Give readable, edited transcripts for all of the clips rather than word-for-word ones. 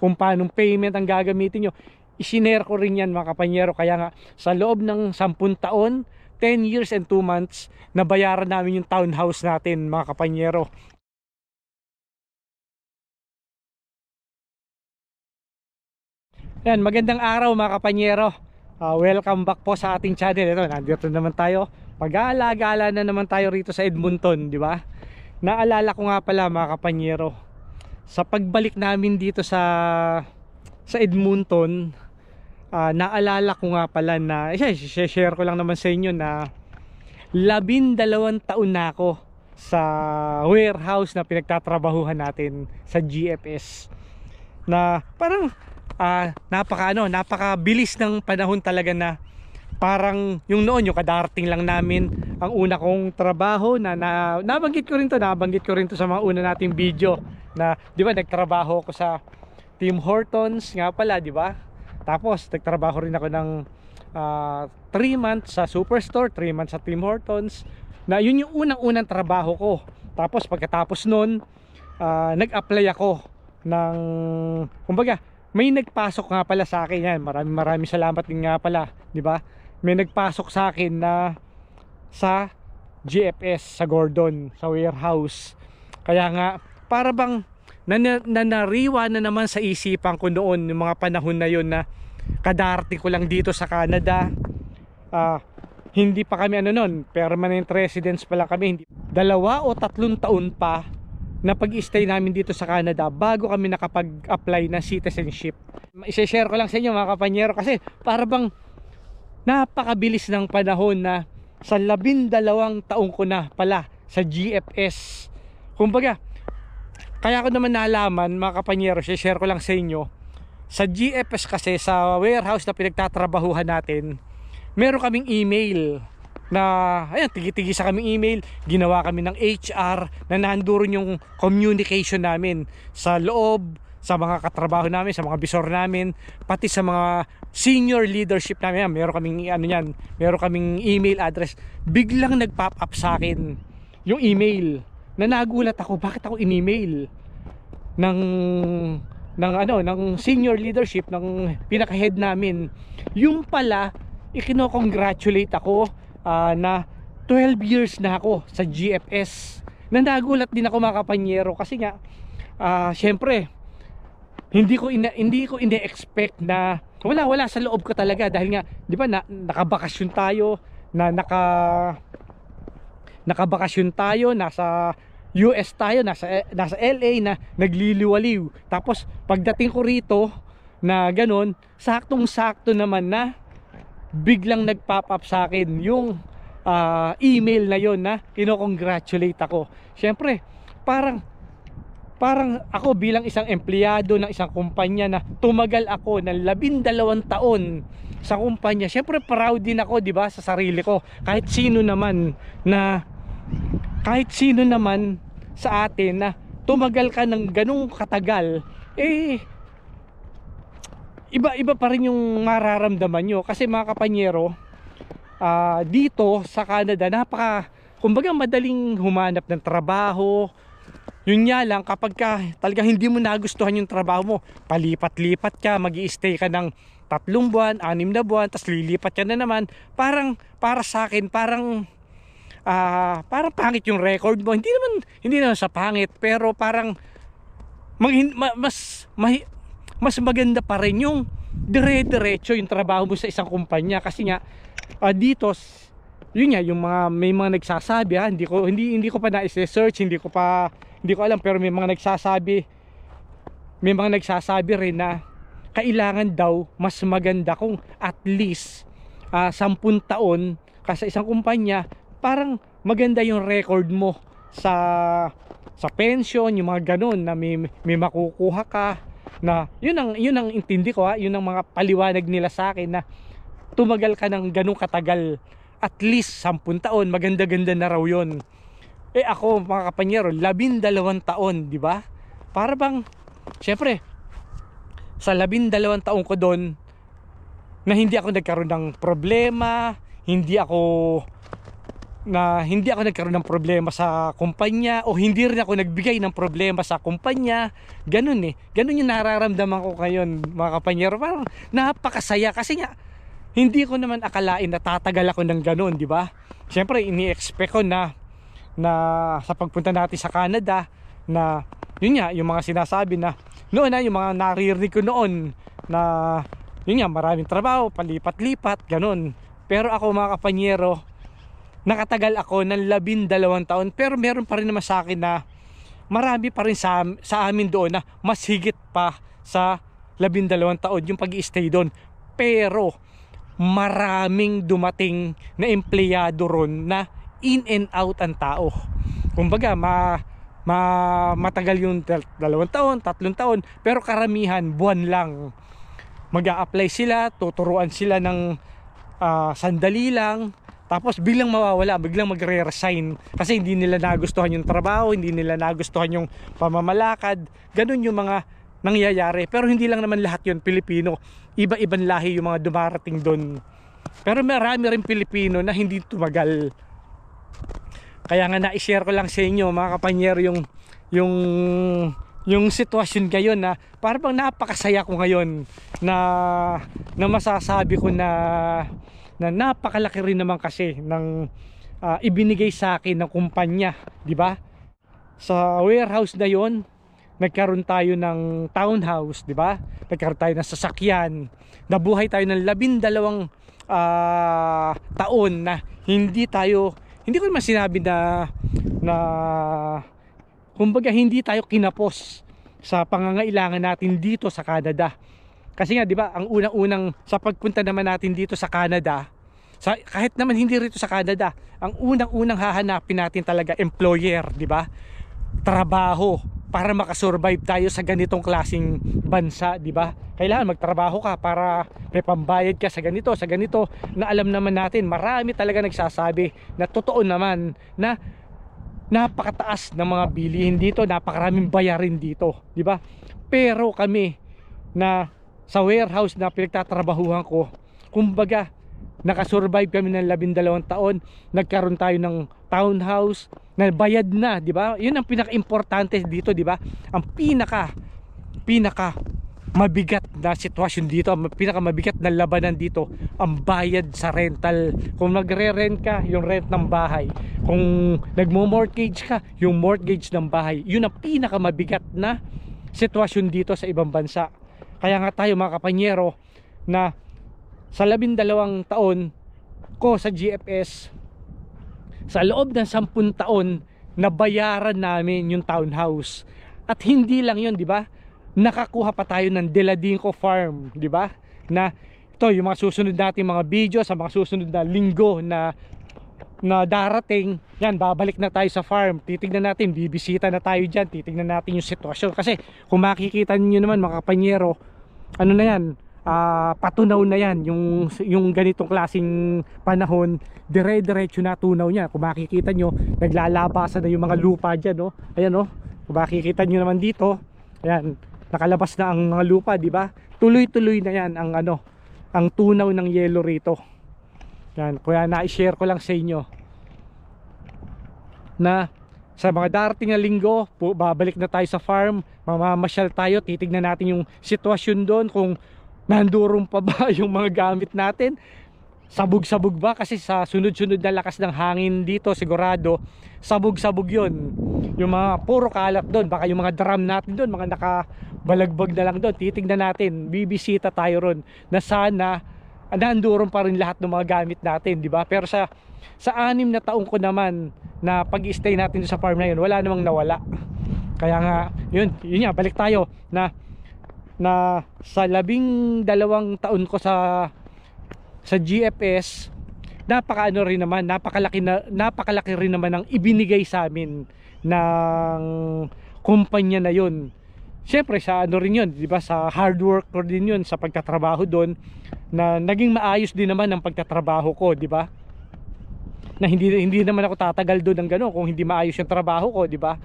kung paano payment ang gagamitin nyo. Isinare ko rin yan mga kapanyero. Kaya nga sa loob ng 10 taon, 10 years and 2 months, nabayaran namin yung townhouse natin mga kapanyero. Yan, magandang araw mga kapanyero. Welcome back po sa ating channel. Ito, nandito naman tayo. Pag-aala-gala na naman tayo rito sa Edmonton, di ba? Naalala ko nga pala mga kapanyero, sa pagbalik namin dito sa Edmonton, naalala ko nga pala na share ko lang naman sa inyo na 12 taon na ako sa warehouse na pinagtatrabahuhan natin sa GFS. Na parang napakabilis ng panahon talaga, na parang yung noon, yung kadarating lang namin ang una kong trabaho na nabanggit ko rin to sa mga una nating video, na di ba nagtrabaho ako sa Tim Hortons nga pala, di ba? Tapos nagtrabaho rin ako ng 3 months sa Superstore, 3 months sa Tim Hortons, na yun yung unang-unang trabaho ko. Tapos pagkatapos nun, nag-apply ako ng, kumbaga, may nagpasok nga pala sa akin yan. Maraming salamat din nga pala, di ba? May nagpasok sa akin na sa GFS sa Gordon, sa warehouse. Kaya nga para bang nanariwa na naman sa isipan ko noon, yung mga panahon na yun, na kadarating ko lang dito sa Canada. Hindi pa kami noon, permanent residence pa lang kami. 2 o 3 taon pa na pag-stay namin dito sa Canada bago kami nakapag-apply ng citizenship. I-share ko lang sa inyo mga kapanyero, kasi para bang napakabilis ng panahon na sa 12 taon ko na pala sa GFS. Kumbaga, kaya ko naman nalaman mga kapanyero, i-share ko lang sa inyo, sa GFS kasi, sa warehouse na pinagtatrabahuhan natin, meron kaming email na, ayan, tigi-tigi sa kaming email. Ginawa kami ng HR na nandoon yung communication namin sa loob, sa mga katrabaho namin, sa mga bisor namin, pati sa mga senior leadership namin. Meron kaming meron kaming email address. Biglang nag-pop up sa akin yung email, na nagulat ako, bakit ako in-email ng senior leadership, ng pinaka-head namin. Yung pala, ikino-congratulate ako na 12 years na ako sa GFS. Nagulat din ako mga kapanyero, kasi nga syempre hindi ko ine-expect na wala sa loob ko talaga, dahil nga di ba nakabakasyon tayo, nakabakasyon tayo, nasa US tayo, nasa LA, na nagliliwaliw. Tapos pagdating ko rito na ganun, saktong-sakto naman na biglang nag-pop up sa akin yung email na yon, na kino-congratulate ako. Syempre, parang ako bilang isang empleyado ng isang kumpanya na tumagal ako ng 12 taon sa kumpanya, syempre proud din ako, di ba, sa sarili ko. Kahit sino naman sa atin na tumagal ka ng ganung katagal, iba pa rin yung mararamdaman nyo. Kasi mga kapanyero, dito sa Canada, kumbaga madaling humanap ng trabaho. Yun nga lang, kapag talagang hindi mo nagustuhan yung trabaho mo, palipat-lipat ka, mag-i-stay ka ng 3 buwan, 6 na buwan, tapos lilipat ka na naman. Para sa akin, parang pangit yung record mo. Hindi naman sa pangit, pero parang mas maganda pa rin yung dire-diretso yung trabaho mo sa isang kumpanya. Kasi nga dito, yun nga, may mga nagsasabi, hindi ko pa na-search, hindi ko alam, pero may mga nagsasabi rin na kailangan daw mas maganda kung at least 10 taon ka sa isang kumpanya, parang maganda yung record mo sa pension, yung mga ganun, na may makukuha ka. Na yun ang intindi ko, yun ang mga paliwanag nila sa akin, na tumagal ka ng ganung katagal, at least 10 taon, maganda-ganda na raw yun. Ako mga kapanyero, 12 taon, di ba? Para bang, syempre, sa 12 taon ko doon, na hindi ako nagkaroon ng problema, hindi ako na hindi ako nagkaroon ng problema sa kumpanya o hindi rin ako nagbigay ng problema sa kumpanya. Ganun eh. Ganun yung nararamdaman ko ngayon, mga kapanyero. Parang napakasaya kasi nga hindi ko naman akalain na tatagal ako ng ganun, di ba? Siyempre ini-expect ko na sa pagpunta natin sa Canada na yun nga, yung mga sinasabi na noon na yung mga naririnig ko noon na yun nga, maraming trabaho, palipat-lipat, ganun. Pero ako, mga kapanyero, nakatagal ako ng 12 taon, pero meron pa rin naman sa akin na marami pa rin sa amin doon na mas higit pa sa 12 taon yung pag-i-stay doon. Pero maraming dumating na empleyado ron na in and out ang tao. Kumbaga matagal yung 2 taon, 3 taon, pero karamihan buwan lang. Mag-a-apply sila, tuturuan sila ng sandali lang, tapos biglang mawawala, biglang magre-resign kasi hindi nila nagustuhan yung trabaho, hindi nila nagustuhan yung pamamalakad. Ganun yung mga nangyayari. Pero hindi lang naman lahat yun Pilipino, iba-ibang lahi yung mga dumarating doon. Pero marami rin Pilipino na hindi tumagal. Kaya nga na-share ko lang sa inyo, mga kapanyero, yung sitwasyon ngayon na parang napakasaya ko ngayon na masasabi ko na napakalaki rin naman kasi ng ibinigay sa akin ng kumpanya, di ba? Sa warehouse na yon, nagkaroon tayo ng townhouse, di ba? Nagkaroon tayo ng sasakyan, nabuhay tayo ng 12 taon na hindi ko naman sinabi na kumbaga hindi tayo kinapos sa pangangailangan natin dito sa Canada. Kasi nga, di ba, ang unang-unang sa pagpunta naman natin dito sa Canada, kahit naman hindi rito sa Canada, ang unang-unang hahanapin natin talaga employer, di ba? Trabaho para makasurvive tayo sa ganitong klaseng bansa, di ba? Kailangan magtrabaho ka para may pambayad ka sa ganito na alam naman natin, marami talaga nagsasabi na totoo naman na napakataas ng mga bilihin dito, napakaraming bayarin dito, di ba? Pero kami na sa warehouse na pinagtatrabahuhan ko, kumbaga nakasurvive kami ng 12 taon, nagkaroon tayo ng townhouse na bayad na, di ba? Yun ang pinaka-importante dito, di ba? Ang pinaka mabigat na sitwasyon dito, pinaka mabigat na labanan dito, ang bayad sa rental. Kung nagre-rent ka, yung rent ng bahay. Kung nagmo-mortgage ka, yung mortgage ng bahay. Yun ang pinaka mabigat na sitwasyon dito sa ibang bansa. Kaya nga tayo, mga kapanyero, na sa 12 taon ko sa GFS, sa loob ng 10 taon nabayaran namin yung townhouse. At hindi lang yun, di ba? Nakakuha pa tayo ng Deladinco Farm, di ba? Na ito, yung mga susunod natin mga video sa mga susunod na linggo na darating, yan, babalik na tayo sa farm. Titignan natin, bibisita na tayo dyan, titignan natin yung sitwasyon. Kasi kung makikita niyo naman, mga kapanyero, ano na yan, patunaw na yan, yung ganitong klaseng panahon, dire-diretso na tunaw niya. Kung makikita nyo, naglalabasan na yung mga lupa dyan, no? Ayan, no? Kung makikita nyo naman dito, ayan, nakalabas na ang mga lupa, di ba? Tuloy-tuloy na yan ang tunaw ng yelo rito. Yan, kaya na-share ko lang sa inyo na sa mga darating na linggo, babalik na tayo sa farm, mamamasyal tayo, titignan natin yung sitwasyon doon, kung nandurong pa ba yung mga gamit natin, sabog-sabog ba, kasi sa sunod-sunod na lakas ng hangin dito, sigurado sabog-sabog yun, yung mga puro kalat doon, baka yung mga drum natin doon, mga nakabalagbag na lang doon. Titignan natin, bibisita tayo ron, na sana nandurong pa rin lahat ng mga gamit natin, di ba? Pero sa 6 na taong ko naman na pag-stay natin sa farm na yun, wala namang nawala. Kaya nga, yun nga, balik tayo na sa 12 taon ko sa GFS, napakalaki rin naman ang ibinigay sa amin ng kumpanya na yun. Siyempre sa ano rin yun, di ba, sa hard work ko din yun, sa pagtatrabaho doon, na naging maayos din naman ang pagtatrabaho ko, di ba? Na hindi naman ako tatagal doon ng gano'n kung hindi maayos yung trabaho ko, di ba?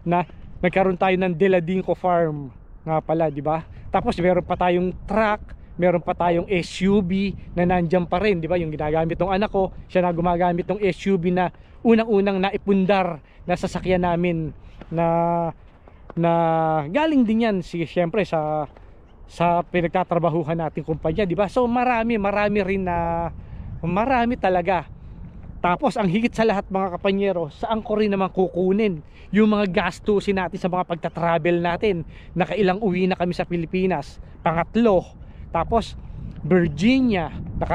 Na nagkaroon tayo ng Deladinco Farm nga pala, di ba? Tapos meron pa tayong truck, meron pa tayong SUV na nandyan pa rin, di ba? Yung ginagamit ng anak ko, siya na gumagamit ng SUV na unang-unang naipundar na sasakyan namin na galing din yan siyempre sa pinagtatrabahuhan nating kumpanya, di ba? So marami rin na marami talaga. Tapos ang higit sa lahat mga kapanyero, saan ko rin naman kukunin yung mga gastusin natin sa mga pagta-travel natin. Nakailang uwi na kami sa Pilipinas, pangatlo. Tapos Virginia,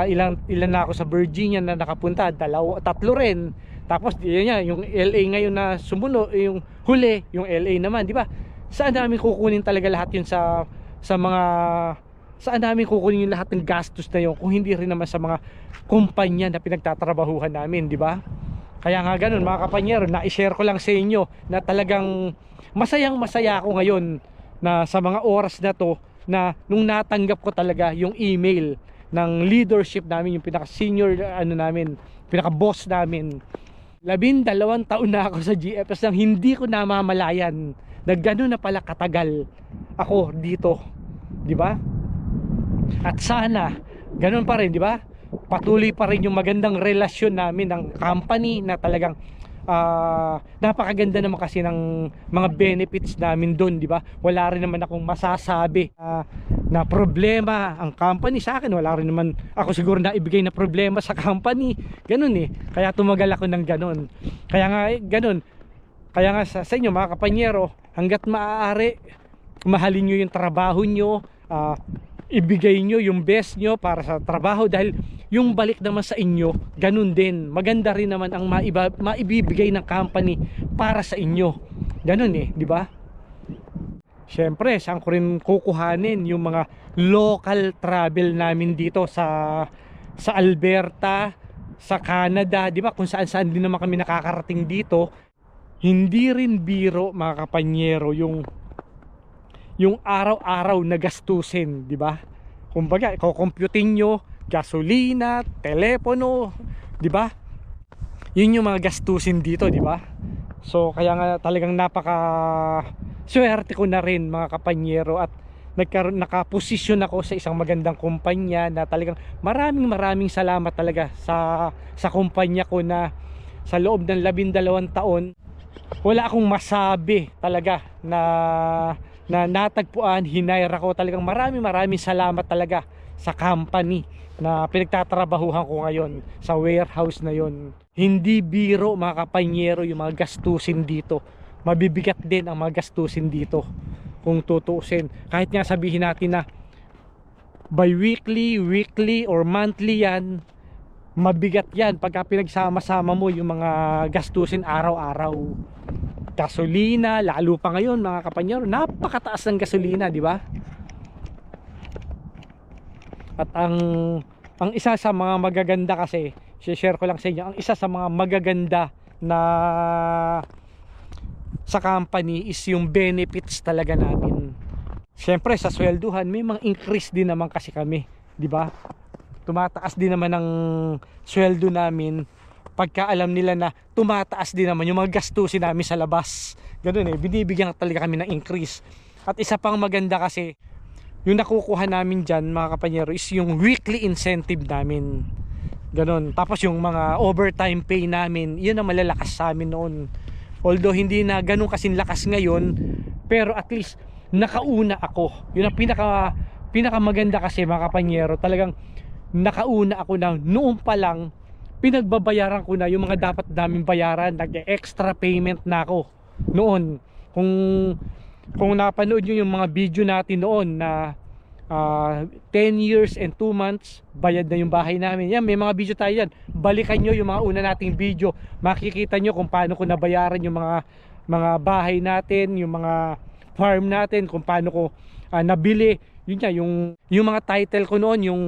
ilan na ako sa Virginia na nakapunta, tatlo rin. Tapos yun yung LA ngayon na sumunod, yung huli, yung LA naman, di ba? Saan namin kukunin talaga lahat yun saan namin kukunin yung lahat ng gastos na yun kung hindi rin naman sa mga kumpanya na pinagtatrabahuhan namin, di ba? Kaya nga ganun mga kapanyero, na-share ko lang sa inyo na talagang masaya ako ngayon na sa mga oras na to, na nung natanggap ko talaga yung email ng leadership namin, yung pinaka senior pinaka boss namin. 12 taon na ako sa GFS nang hindi ko namamalayan na gano'n na pala katagal ako dito, di ba? At sana gano'n pa rin, di ba? Patuloy pa rin yung magandang relasyon namin ng company na talagang napakaganda naman kasi ng mga benefits namin doon, di ba? Wala rin naman akong masasabi na problema ang company sa akin. Wala rin naman ako siguro na ibigay na problema sa company. Ganun eh. Kaya tumagal ako ng ganun. Kaya nga ganun. Kaya nga sa inyo mga kapanyero, hanggat maaari, mahalin nyo yung trabaho nyo, ibigay nyo yung best nyo para sa trabaho, dahil yung balik naman sa inyo ganun din, maganda rin naman ang maibibigay ng company para sa inyo. Ganun eh, di ba? Syempre, saan ko rin kukuhanin yung mga local travel namin dito sa Alberta, sa Canada, di ba? Kung saan din naman kami nakakarating dito. Hindi rin biro mga kapanyero yung araw-araw na gastusin, di ba? Kumbaga, i-computing nyo gasolina, telepono, di ba? Yun yung mga gastusin dito, di ba? So kaya nga talagang swerte ko na rin mga kapanyero, at nakaposisyon ako sa isang magandang kumpanya na talagang maraming salamat talaga sa kumpanya ko, na sa loob ng 12 taon wala akong masabi talaga na natagpuan, hinire ako. Talagang maraming salamat talaga sa company na pinagtatrabahuhan ko ngayon, sa warehouse na yon. Hindi biro mga kapanyero yung mga gastusin dito. Mabibigat din ang mga gastusin dito kung tutuusin. Kahit nga sabihin natin na bi-weekly, weekly or monthly yan, mabigat yan pagka pinagsama-sama mo yung mga gastusin araw-araw. Gasolina, lalo pa ngayon mga kapanyero, napakataas ng gasolina, di ba? At ang isa sa mga magaganda, kasi share ko lang sa inyo, ang isa sa mga magaganda na sa company is yung benefits talaga namin. Siyempre sa swelduhan may mga increase din naman kasi kami, di ba? Tumataas din naman ang sweldo namin pagka alam nila na tumataas din naman yung mga gastusin namin sa labas. Ganun eh, binibigyan talaga kami ng increase. At isa pang maganda kasi, yung nakukuha namin dyan mga kapanyero is yung weekly incentive namin. Ganun. Tapos yung mga overtime pay namin, yun ang malalakas sa amin noon. Although hindi na ganun kasing lakas ngayon, pero at least nakauna ako. Yun ang pinaka maganda kasi mga kapanyero, talagang nakauna ako na noon pa lang, pinagbabayaran ko na yung mga dapat namin bayaran. Nag-extra payment na ako noon. Kung napanood nyo yung mga video natin noon na 10 years and 2 months bayad na yung bahay namin, yan, may mga video tayo yan. Balikan nyo yung mga una nating video, makikita nyo kung paano ko nabayaran yung mga bahay natin, yung mga farm natin, kung paano ko nabili. Yun nga, yung mga title ko noon, yung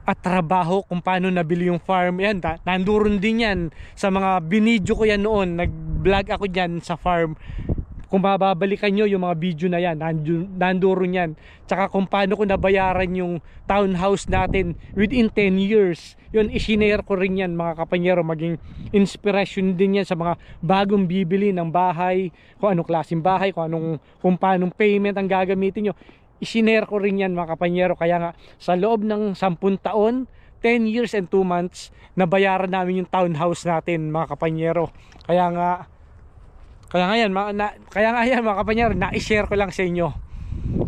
at trabaho, kung paano nabili yung farm, yan, nandoon din yan sa mga binidyo ko yan noon. Nag-vlog ako dyan sa farm. Kung babalikan nyo yung mga video na yan, nandoon yan. Tsaka kung paano ko nabayaran yung townhouse natin within 10 years. Yun, isinare ko rin yan mga kapanyero. Maging inspiration din yan sa mga bagong bibili ng bahay, kung anong klaseng bahay, kung paanong payment ang gagamitin nyo. isinare ko rin yan mga kapanyero. Kaya nga sa loob ng 10 taon, 10 years and 2 months, nabayaran namin yung townhouse natin mga kapanyero. Kaya nga yan mga kapanyero, na-share ko lang sa inyo.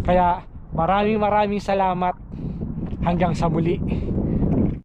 Kaya maraming salamat, hanggang sa muli.